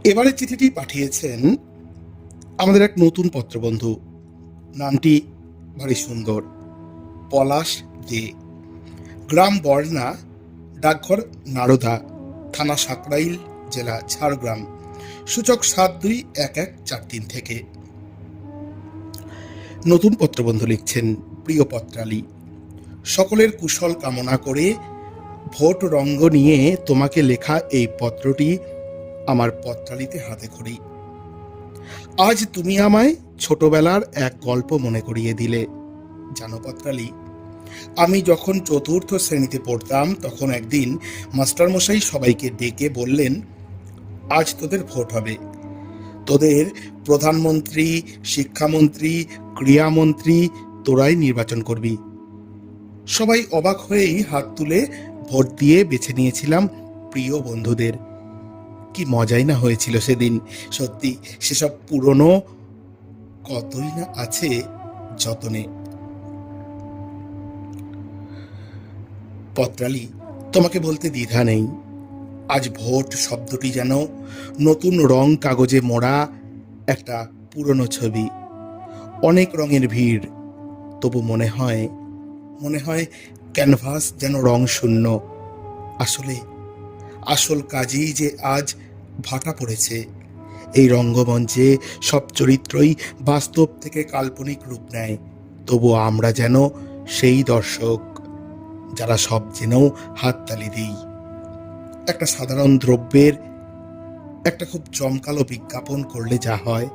এবারে চিঠিটি পাঠিয়েছেন আমাদের এক নতুন পত্রবন্ধু। নামটি ভারী সুন্দর, পলাশ দে। গ্রাম বর্ণা, ডাকঘর নারদা, থানা সাকরাইল, জেলা ঝাড়গ্রাম। সূচক 721143 থেকে। নতুন পত্রবন্ধু লিখছেন, প্রিয় পত্রালী, সকলের কুশল কামনা করে ভোট রঙ্গ নিয়ে তোমাকে লেখা এই পত্রটি আমার পত্রালিতে হাতে খড়ি। আজ তুমি আমায় ছোটবেলার এক গল্প মনে করিয়ে দিলে। জানো পত্রালি, আমি যখন চতুর্থ শ্রেণীতে পড়তাম তখন একদিন মাস্টারমশাই সবাইকে ডেকে বললেন, আজ তোদের ভোট হবে, তোদের প্রধানমন্ত্রী, শিক্ষামন্ত্রী, ক্রীড়ামন্ত্রী তোরাই নির্বাচন করবি। সবাই অবাক হয়েই হাত তুলে ভোট দিয়ে বেছে নিয়েছিলাম প্রিয় বন্ধুদের। কি মজাই না হয়েছিল সেদিন। সত্যি সেসব পুরনো কতই না আছে যতনে। পত্রালি, তোমাকে বলতে দ্বিধা নেই, আজ ভোট শব্দটি যেন নতুন রং কাগজে মোড়া একটা পুরনো ছবি। অনেক রঙের ভিড়, তবু মনে হয় ক্যানভাস যেন রং শূন্য। আসল কাজেই যে আজ ভাটা পড়েছে। এই রঙ্গমঞ্চে সব চরিত্রই বাস্তব থেকে কাল্পনিক রূপ নেয়, তবু আমরা যেন সেই দর্শক যারা সব জেনেও হাততালি দিই। একটা সাধারণ দ্রব্যের একটা খুব জমকালো বিজ্ঞাপন করলে যা হয়,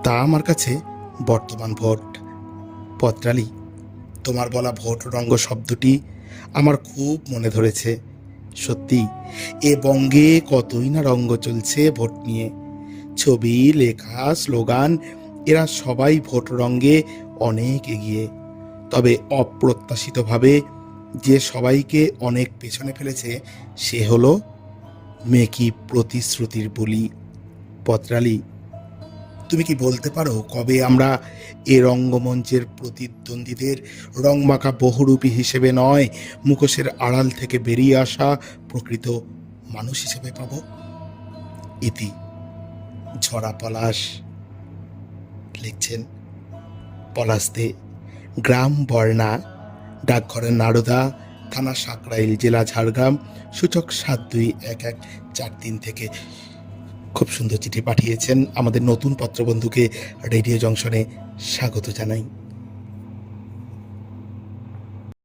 তা আমার কাছে বর্তমান ভোট। পত্রালি, তোমার বলা ভোট রঙ্গ শব্দটি আমার খুব মনে ধরেছে। সত্যি এ বঙ্গে কতই না রঙ্গ চলছে ভোট নিয়ে। ছবি, লেখা, স্লোগান, এরা সবাই ভোট রঙ্গে অনেক এগিয়ে। তবে অপ্রত্যাশিতভাবে যে সবাইকে অনেক পেছনে ফেলেছে সে হলো মেকি প্রতিশ্রুতির বলি। পত্রালি, তুমি কি বলতে পারো কবে আমরা এ রঙ্গমঞ্চের প্রতিদ্বন্দ্বীদের রংমাখা বহুরূপী হিসেবে নয়, মুখোশের আড়াল থেকে বেরিয়ে আসা প্রকৃত মানুষ হিসেবে পাব? ইতি। ঝরা পলাশ। লিখছেন পলাশ দে। গ্রাম বর্ণা, ডাকঘরের নারদা, থানা সাকরাইল, জেলা ঝাড়গ্রাম। সূচক 721143 থেকে। খুব সুন্দর চিঠি পাঠিয়েছেন। আমাদের নতুন পত্রবন্ধুকে রেডিও জংশনে স্বাগত জানাই।